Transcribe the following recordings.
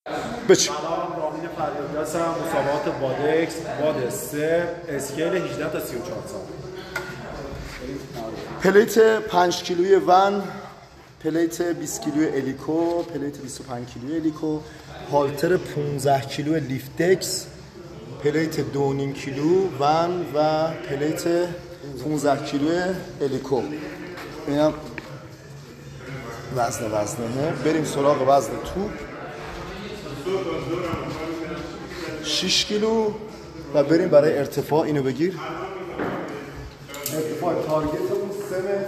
بچه سلام، رامین فریادی هستم. مسابقات بادکس باد 3 اسکیل 18 تا 34 سال. پلیت 5 کیلویی ون، پلیت 20 کیلویی الیکو، پلیت 25 کیلویی الیکو، هالتر 15 کیلویی لیفتکس، پلیت 2.5 کیلو ون و پلیت 15 کیلویی الیکو. اینم وزنه. بریم سراغ وزن توپ. 6 کیلو و بریم برای ارتفاع. اینو بگیر. ارتفاع تارگتمون 3 متر.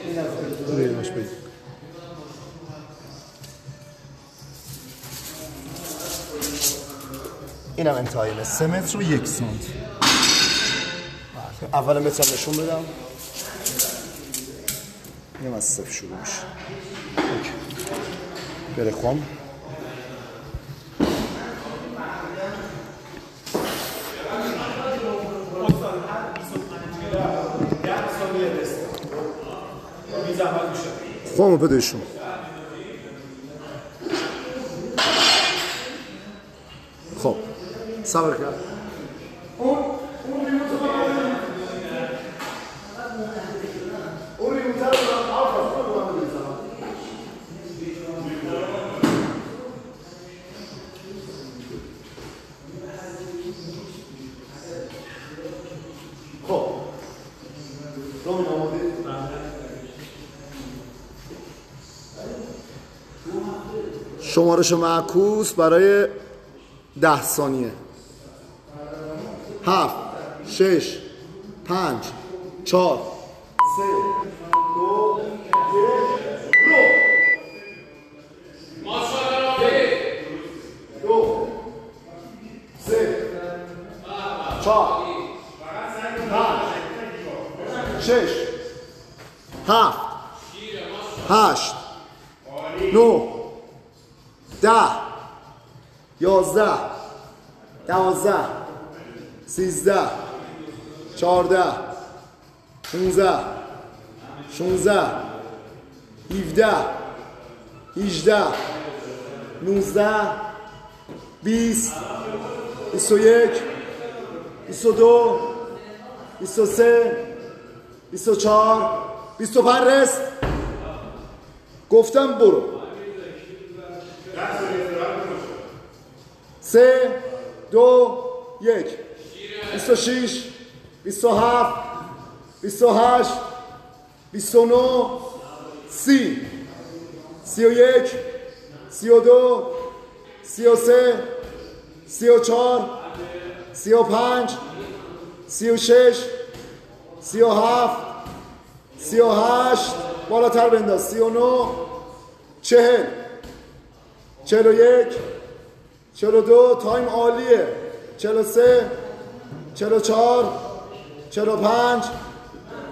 این از ارتفاعش بگیر. اینم انتهایه 3 متر و 1 سانت. اول متر نشون بدم. اینم از صفر شروع میشه. بره خوام. خوامو بدهشون. خب صبر کرد. خب رامین آماده؟ شمارش معکوس برای 10 ثانیه. 7 6 5 4 3 2 1 2 3 4 5 6 7 8 9 10 11 12 13 14 15 16 17 18 19 20 21 22 23 24 25 رست. گفتم برو. 3 2 1 26 27 28 29 30 31 32 33 34 35 36 37 38 بالاتر بنداز 39 40 41 42 تایم عالیه 43 44 45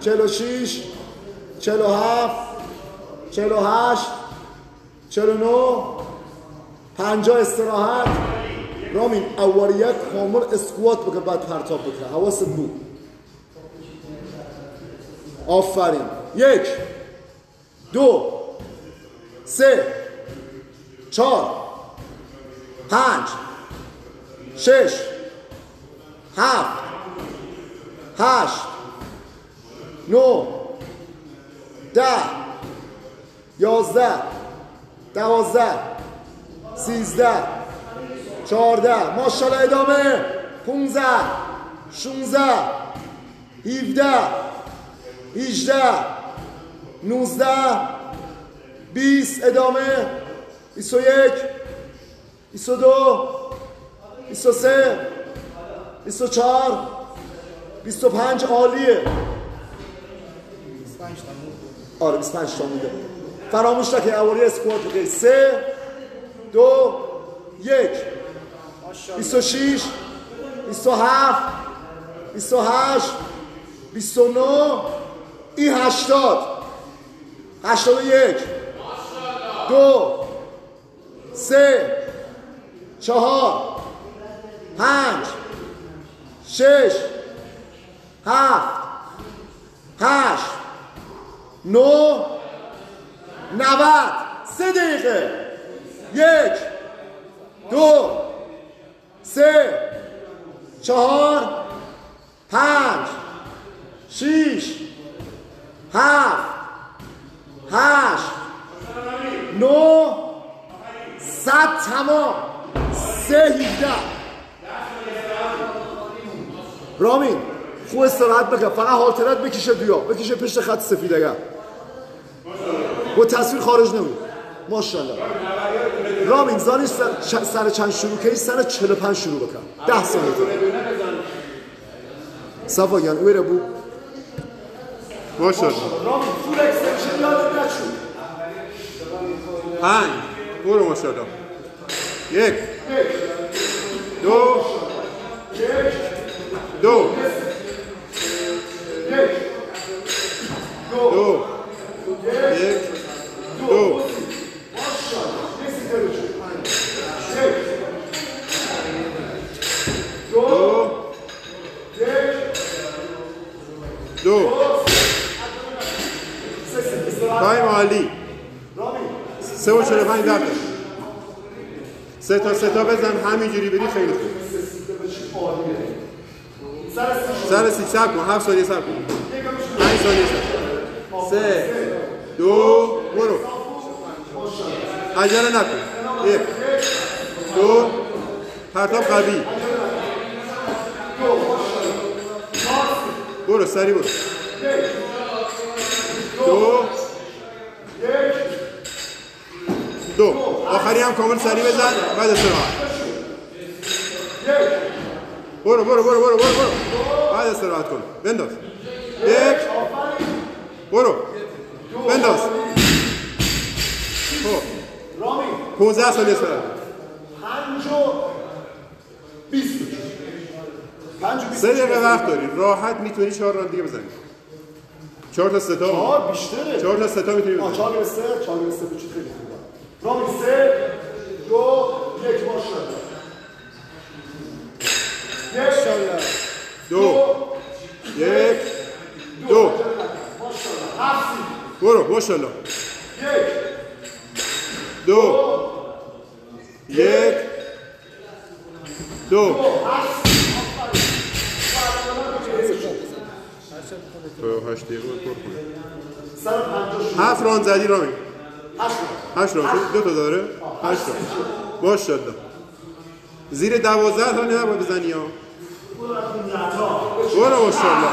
46 47 48 49 50 استراحت. رامین اولیت کامل اسکوات بکن بعد پرتاب بکن. حواست بود. آفرین. 1 2 3 4 5 6 7 8 9 10 11 12 13 14 ماشاءالله ادامه 15 16 17 18 19 20 ادامه 21 22 23 24 25 عالیه. 25 تا آره 25 تا مونده. فراموش نکنید اولیه اسکوات بگید. 3 2 1 26 27 28 29 این 80 81 2 3 4 5 6 7 8 9 90 3 دقیقه 1 2 3 4 5 6 7 8 9 100 تمام 3 17 رامین خوب استراحت بکن فقط هالترت بکشه بیا بکشه پشت خط سفید اگر با تصویر خارج نمید ماشاءالله رامین زانش سر چند شروع کنی سر 45 شروع بکن 10 ثانیه تو صفا گن اوی رو بو ماشاءالله رامین فول اکستنشن یادت نشون 5 برو ماشاءالله 1 2 2 2 1 2 2 تایم عالی 3 و 45 دقیقه 3 تا بزن همینجوری بری خیلی خوب سر 30 صبر کن 7 ثانیه صبر کن 5 ثانیه صبر 3 2 برو عجله نکن 1 2 پرتاب قوی برو سری برو 2 آخری هم کامل سری بزن بعد استراحت برو بعد استراحت کن بنداز 1 برو بنداز خب 15 ثانیه استراحت 3 دقیقه وقت داری راحت میتونی 4 راند دیگه بزنی 4 تا 3 تا بیشتره 4 تا 3 تا میتونی بزنی 4 به 3 بچید خیلی خوبه رامین 3 2 1 ماشاءالله 2 1 2 برو ماشاءالله 2 1 2 8 دقیقه پر کنه 7 راند زدی رامین 8 راند 2 تا داره 8 راند ماشاءالله زیر 12 تا نباید بزنی ها برو ماشاءالله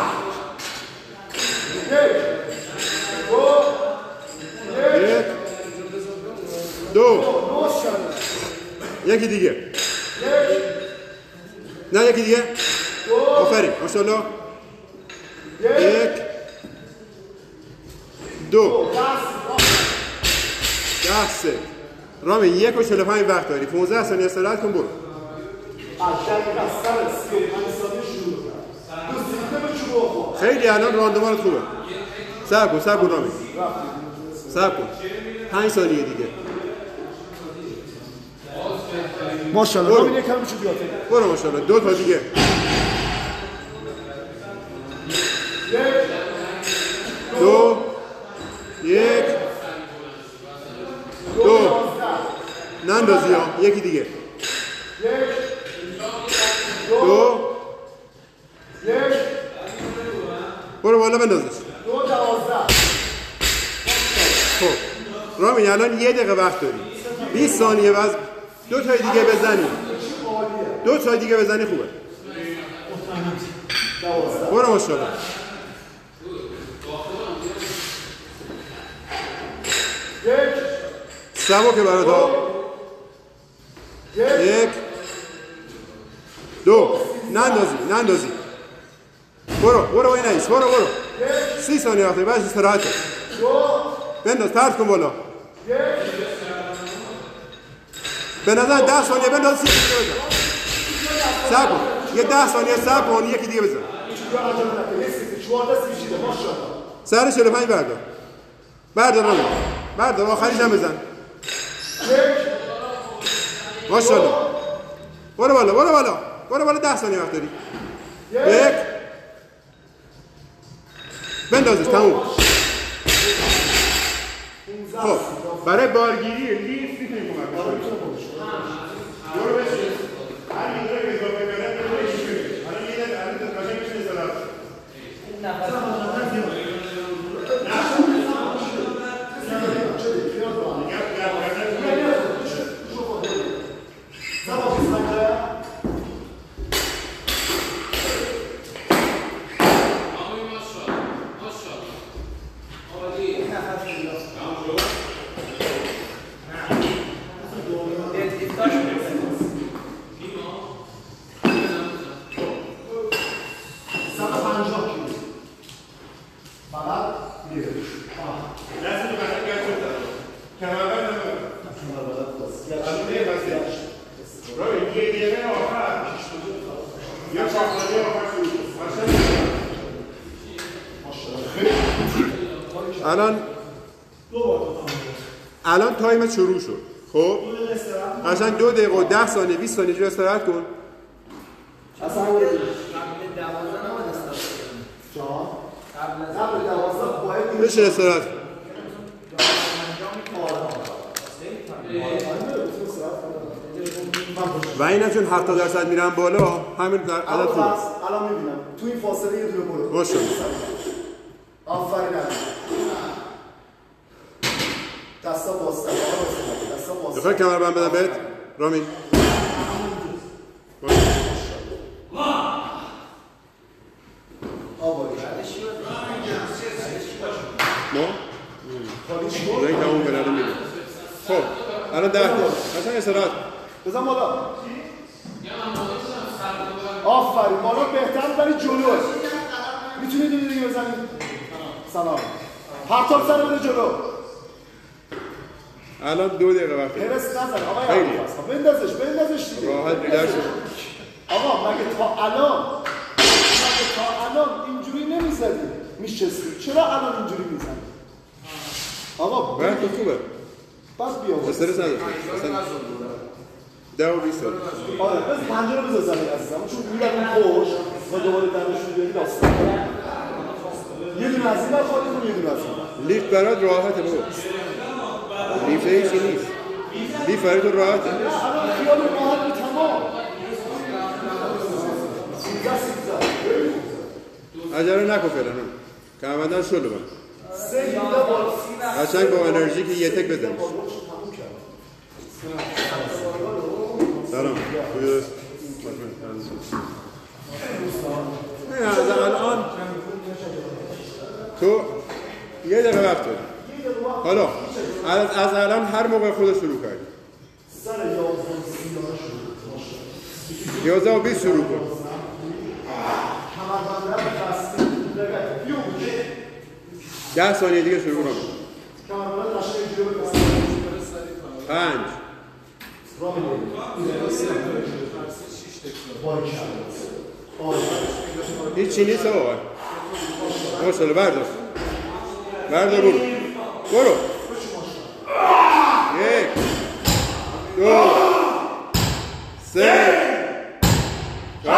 1 2 یکی دیگه نه یکی دیگه آفرین ماشاءالله 1 2 10 رامین 1 و 45 وقت داری 15 ثانیه استراحت کن برو خیلی الان راندمانت خوبه صبر کن رامین صبر کن 5 ثانیه دیگه ماشاءالله رامین یکم میشه بیاد برو ماشاءالله 2 تا دیگه 2 1 2 نندازی ها یکی دیگه 2 برو بالا بندازش 2 12 خب رامین الان 1 دقیقه وقت داری 20 ثانیه باز 2 تا دیگه بزنی 2 تا دیگه بزنی خوبه برو ماشاءالله سبا که برات ها 1 2 نندازی برو این ایس برو 30 ثانیه وقتی بعد استراحت بنداز طرف کن بالا به نظر 10 ثانیه بنداز 30 ثانیه بزن صبر کن یه 10 ثانیه صبر کن یکی دیگه بزن سر 45 بردار رامین بردار آخریش هم بزن ماشاءالله برو بالا 10 ثانیه وقت داری 1 بندازش تموم خب برای بارگیری لیفت میتونیم کمک کنیم الان تایم شروع شد. خب قشنگ 2 دقیقه و 10 ثانیه 20 ثانیه جو استراحت کن. اصلا قبل 12 نباید قبل 12 باید بشین استراحت. و اینم چون 70% میرن بالا همین در عدد خوبه. الان میبینم تو این فاصله یه دونه برو. باشه. آفرین. دستا واسطه. دستا واسطه. بخوای کمربند بدم بهت رامین. نه تموم بلده میده. خب الان 10 دقیقه قشنگ استراحت بزن بالا. آفرین بالا بهتر ولی جلوه. میتونید این دیگه بزنید. سلام. پرتاب سر بده جلو. الان 2 دقیقه وقت. هرس نزن آقا بندازش دیگه. راحت بیدار شد. آقا مگه تا الان اینجوری نمیزدی میشستی چرا الان اینجوری میزنی؟ آقا وقت خوبه. بس بیا استرس نداشته. 10 و 20 سال. آره بس پنجره بذار زمین عزیزم چون میرم خوش و دوباره درشون بیاری داستان. یه دونه از این ور خواهد یه دونه از این. لیفت برات راحته بابا. لیفت هیچی نیست. لیفت برات راحته. نه الان خیال راحت تمام. عجله نکن فعلا. کمربندن شلو بند. قشنگ با انرژی که یه تک بزنیش. سلام. نه از الان تو یه دقیقه وقت داری. حالا از الان هر موقع خودت شروع کردی. 11 و 20 شروع کن. 10 ثانیه دیگه شروع کنم. 5 هیچی نیست آقا. ماشاءالله بردار برو 1 2 3 4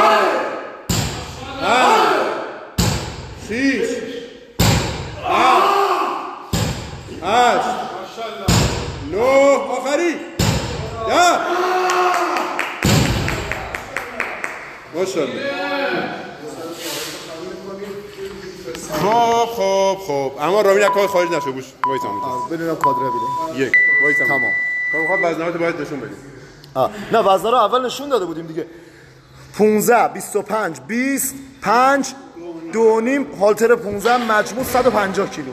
5 6 8 9 آخری 10 ماشاءالله. خب اما رامین کار خارج نشه گوش وایسا ببینم کادر ببینیم. 1 وایسا تمام. خب وزنات باید نشون بدیم. نه وزنا رو اول نشون داده بودیم دیگه. 15 25 20 5 2.5 هالتر 15 مجموع 150 کیلو.